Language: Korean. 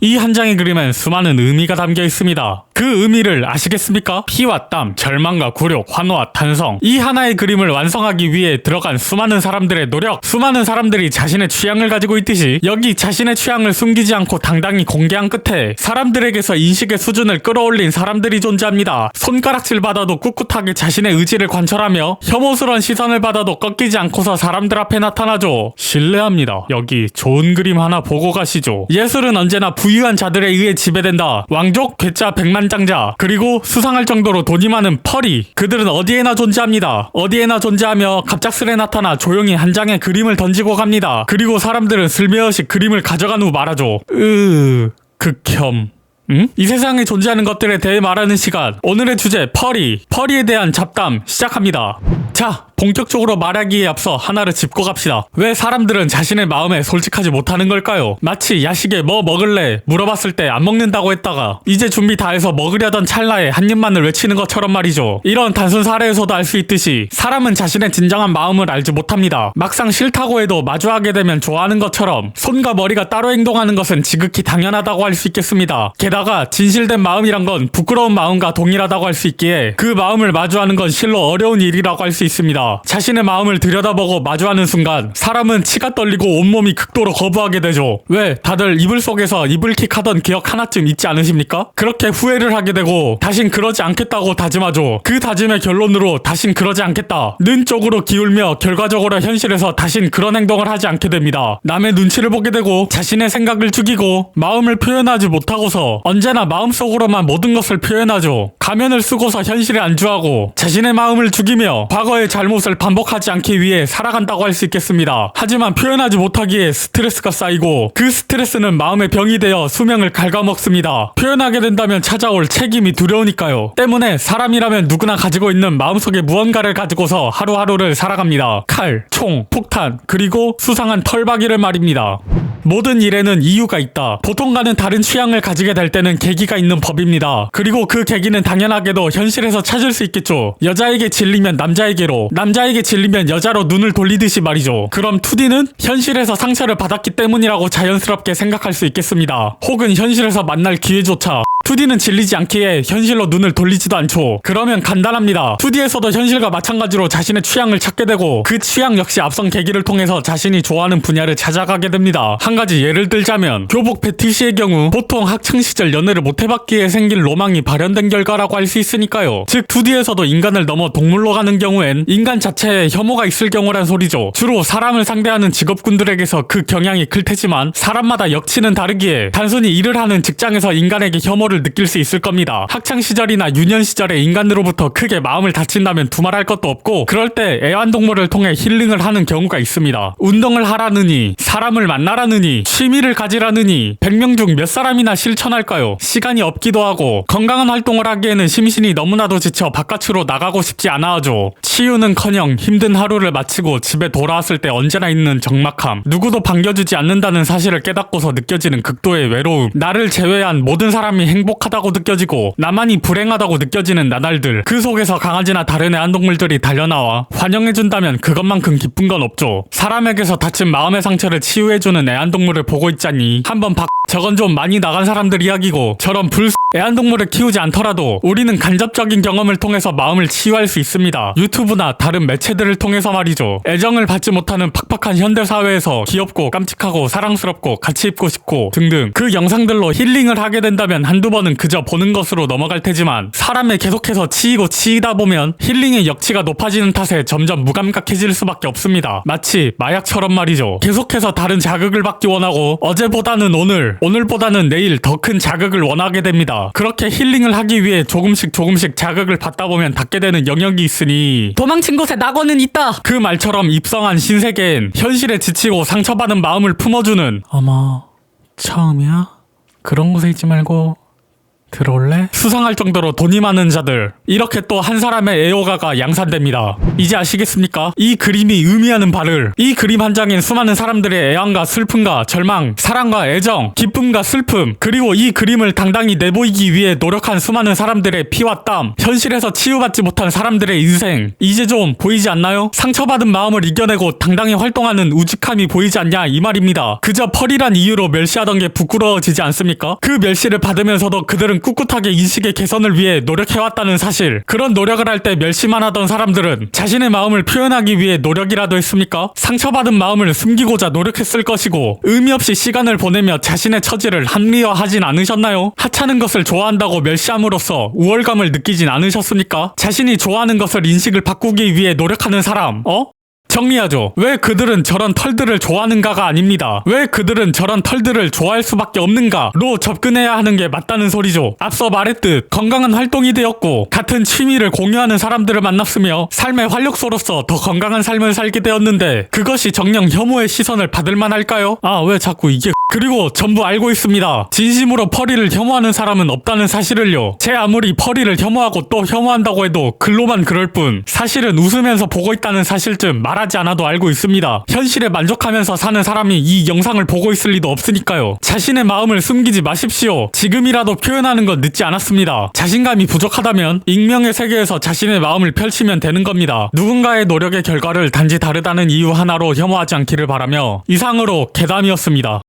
이 한 장의 그림엔 수많은 의미가 담겨 있습니다. 그 의미를 아시겠습니까? 피와 땀, 절망과 굴욕, 환호와 탄성. 이 하나의 그림을 완성하기 위해 들어간 수많은 사람들의 노력, 수많은 사람들이 자신의 취향을 가지고 있듯이 여기 자신의 취향을 숨기지 않고 당당히 공개한 끝에 사람들에게서 인식의 수준을 끌어올린 사람들이 존재합니다. 손가락질 받아도 꿋꿋하게 자신의 의지를 관철하며 혐오스러운 시선을 받아도 꺾이지 않고서 사람들 앞에 나타나죠. 신뢰합니다. 여기 좋은 그림 하나 보고 가시죠. 예술은 언제나 부유한 자들에 의해 지배된다. 왕족, 괴짜, 백만장자, 그리고 수상할 정도로 돈이 많은 펄이. 그들은 어디에나 존재합니다. 어디에나 존재하며 갑작스레 나타나 조용히 한 장의 그림을 던지고 갑니다. 그리고 사람들은 슬며시 그림을 가져간 후 말하죠. 극혐. 응? 이 세상에 존재하는 것들에 대해 말하는 시간. 오늘의 주제 펄이에 대한 잡담 시작합니다. 자, 본격적으로 말하기에 앞서 하나를 짚고 갑시다. 왜 사람들은 자신의 마음에 솔직하지 못하는 걸까요? 마치 야식에 뭐 먹을래? 물어봤을 때 안 먹는다고 했다가 이제 준비 다 해서 먹으려던 찰나에 한 입만을 외치는 것처럼 말이죠. 이런 단순 사례에서도 알 수 있듯이 사람은 자신의 진정한 마음을 알지 못합니다. 막상 싫다고 해도 마주하게 되면 좋아하는 것처럼 손과 머리가 따로 행동하는 것은 지극히 당연하다고 할 수 있겠습니다. 게다가 진실된 마음이란 건 부끄러운 마음과 동일하다고 할 수 있기에 그 마음을 마주하는 건 실로 어려운 일이라고 할 수 있습니다. 자신의 마음을 들여다보고 마주하는 순간 사람은 치가 떨리고 온몸이 극도로 거부하게 되죠. 왜? 다들 이불 속에서 이불킥 하던 기억 하나쯤 있지 않으십니까? 그렇게 후회를 하게 되고 다신 그러지 않겠다고 다짐하죠. 그 다짐의 결론으로 다신 그러지 않겠다는 쪽으로 기울며 결과적으로 현실에서 다신 그런 행동을 하지 않게 됩니다. 남의 눈치를 보게 되고 자신의 생각을 죽이고 마음을 표현하지 못하고서 언제나 마음속으로만 모든 것을 표현하죠. 가면을 쓰고서 현실에 안주하고 자신의 마음을 죽이며 과거의 잘못을 반복하지 않기 위해 살아간다고 할 수 있겠습니다. 하지만 표현하지 못하기에 스트레스가 쌓이고 그 스트레스는 마음의 병이 되어 수명을 갉아먹습니다. 표현하게 된다면 찾아올 책임이 두려우니까요. 때문에 사람이라면 누구나 가지고 있는 마음속에 무언가를 가지고서 하루하루를 살아갑니다. 칼, 총, 폭탄, 그리고 수상한 털박이를 말입니다. 모든 일에는 이유가 있다. 보통과는 다른 취향을 가지게 될 때는 계기가 있는 법입니다. 그리고 그 계기는 당연하게도 현실에서 찾을 수 있겠죠. 여자에게 질리면 남자에게로, 남자에게 질리면 여자로 눈을 돌리듯이 말이죠. 그럼 2D는 현실에서 상처를 받았기 때문이라고 자연스럽게 생각할 수 있겠습니다. 혹은 현실에서 만날 기회조차 2D는 질리지 않기에 현실로 눈을 돌리지도 않죠. 그러면 간단합니다. 2D에서도 현실과 마찬가지로 자신의 취향을 찾게 되고 그 취향 역시 앞선 계기를 통해서 자신이 좋아하는 분야를 찾아가게 됩니다. 한 가지 예를 들자면 교복 패티시의 경우 보통 학창시절 연애를 못해봤기에 생긴 로망이 발현된 결과라고 할 수 있으니까요. 즉 2D에서도 인간을 넘어 동물로 가는 경우엔 인간 자체에 혐오가 있을 경우란 소리죠. 주로 사람을 상대하는 직업군들에게서 그 경향이 클 테지만 사람마다 역치는 다르기에 단순히 일을 하는 직장에서 인간에게 혐오를 느낄 수 있을 겁니다. 학창시절이나 유년시절에 인간으로부터 크게 마음을 다친다면 두말할 것도 없고 그럴 때 애완동물을 통해 힐링을 하는 경우가 있습니다. 운동을 하라느니, 사람을 만나라느니, 취미를 가지라느니 100명 중 몇 사람이나 실천할까요? 시간이 없기도 하고 건강한 활동을 하기에는 심신이 너무나도 지쳐 바깥으로 나가고 싶지 않아 하죠. 치유는커녕 힘든 하루를 마치고 집에 돌아왔을 때 언제나 있는 적막함, 누구도 반겨주지 않는다는 사실을 깨닫고서 느껴지는 극도의 외로움, 나를 제외한 모든 사람이 행복하다고 느껴지고 나만이 불행하다고 느껴지는 나날들, 그 속에서 강아지나 다른 애완동물들이 달려나와 환영해준다면 그것만큼 기쁜 건 없죠. 사람에게서 다친 마음의 상처를 치유해주는 애완동물을 보고 있자니 한번 저건 좀 많이 나간 사람들 이야기고 저런 애완동물을 키우지 않더라도 우리는 간접적인 경험을 통해서 마음을 치유할 수 있습니다. 유튜브나 다른 매체들을 통해서 말이죠. 애정을 받지 못하는 팍팍한 현대사회에서 귀엽고 깜찍하고 사랑스럽고 같이 입고 싶고 등등 그 영상들로 힐링을 하게 된다면 한두 번은 그저 보는 것으로 넘어갈 테지만 사람에 계속해서 치이다 보면 힐링의 역치가 높아지는 탓에 점점 무감각해질 수밖에 없습니다. 마치 마약처럼 말이죠. 계속해서 다른 자극을 받기 원하고 어제보다는 오늘보다는 내일 더 큰 자극을 원하게 됩니다. 그렇게 힐링을 하기 위해 조금씩 자극을 받다 보면 닿게 되는 영역이 있으니 도망친 곳에 낙원은 있다! 그 말처럼 입성한 신세계엔 현실에 지치고 상처받은 마음을 품어주는 어머 처음이야? 그런 곳에 있지 말고 들어올래? 수상할 정도로 돈이 많은 자들. 이렇게 또 한 사람의 애호가가 양산됩니다. 이제 아시겠습니까? 이 그림이 의미하는 바를. 이 그림 한 장엔 수많은 사람들의 애환과 슬픔과 절망, 사랑과 애정, 기쁨과 슬픔, 그리고 이 그림을 당당히 내보이기 위해 노력한 수많은 사람들의 피와 땀, 현실에서 치유받지 못한 사람들의 인생. 이제 좀 보이지 않나요? 상처받은 마음을 이겨내고 당당히 활동하는 우직함이 보이지 않냐 이 말입니다. 그저 펄이란 이유로 멸시하던 게 부끄러워지지 않습니까? 그 멸시를 받으면서도 그들은 꿋꿋하게 인식의 개선을 위해 노력해왔다는 사실. 그런 노력을 할 때 멸시만 하던 사람들은 자신의 마음을 표현하기 위해 노력이라도 했습니까? 상처받은 마음을 숨기고자 노력했을 것이고 의미 없이 시간을 보내며 자신의 처지를 합리화하진 않으셨나요? 하찮은 것을 좋아한다고 멸시함으로써 우월감을 느끼진 않으셨습니까? 자신이 좋아하는 것을 인식을 바꾸기 위해 노력하는 사람, 정리하죠. 왜 그들은 저런 털들을 좋아하는가가 아닙니다. 왜 그들은 저런 털들을 좋아할 수밖에 없는가로 접근해야 하는 게 맞다는 소리죠. 앞서 말했듯 건강한 활동이 되었고 같은 취미를 공유하는 사람들을 만났으며 삶의 활력소로서 더 건강한 삶을 살게 되었는데 그것이 정녕 혐오의 시선을 받을 만할까요? 왜 자꾸 이게 그리고 전부 알고 있습니다. 진심으로 펄이를 혐오하는 사람은 없다는 사실을요. 제 아무리 펄이를 혐오하고 또 혐오한다고 해도 글로만 그럴 뿐 사실은 웃으면서 보고 있다는 사실쯤 말하지 않아도 알고 있습니다. 현실에 만족하면서 사는 사람이 이 영상을 보고 있을 리도 없으니까요. 자신의 마음을 숨기지 마십시오. 지금이라도 표현하는 건 늦지 않았습니다. 자신감이 부족하다면 익명의 세계에서 자신의 마음을 펼치면 되는 겁니다. 누군가의 노력의 결과를 단지 다르다는 이유 하나로 혐오하지 않기를 바라며 이상으로 괴담이었습니다.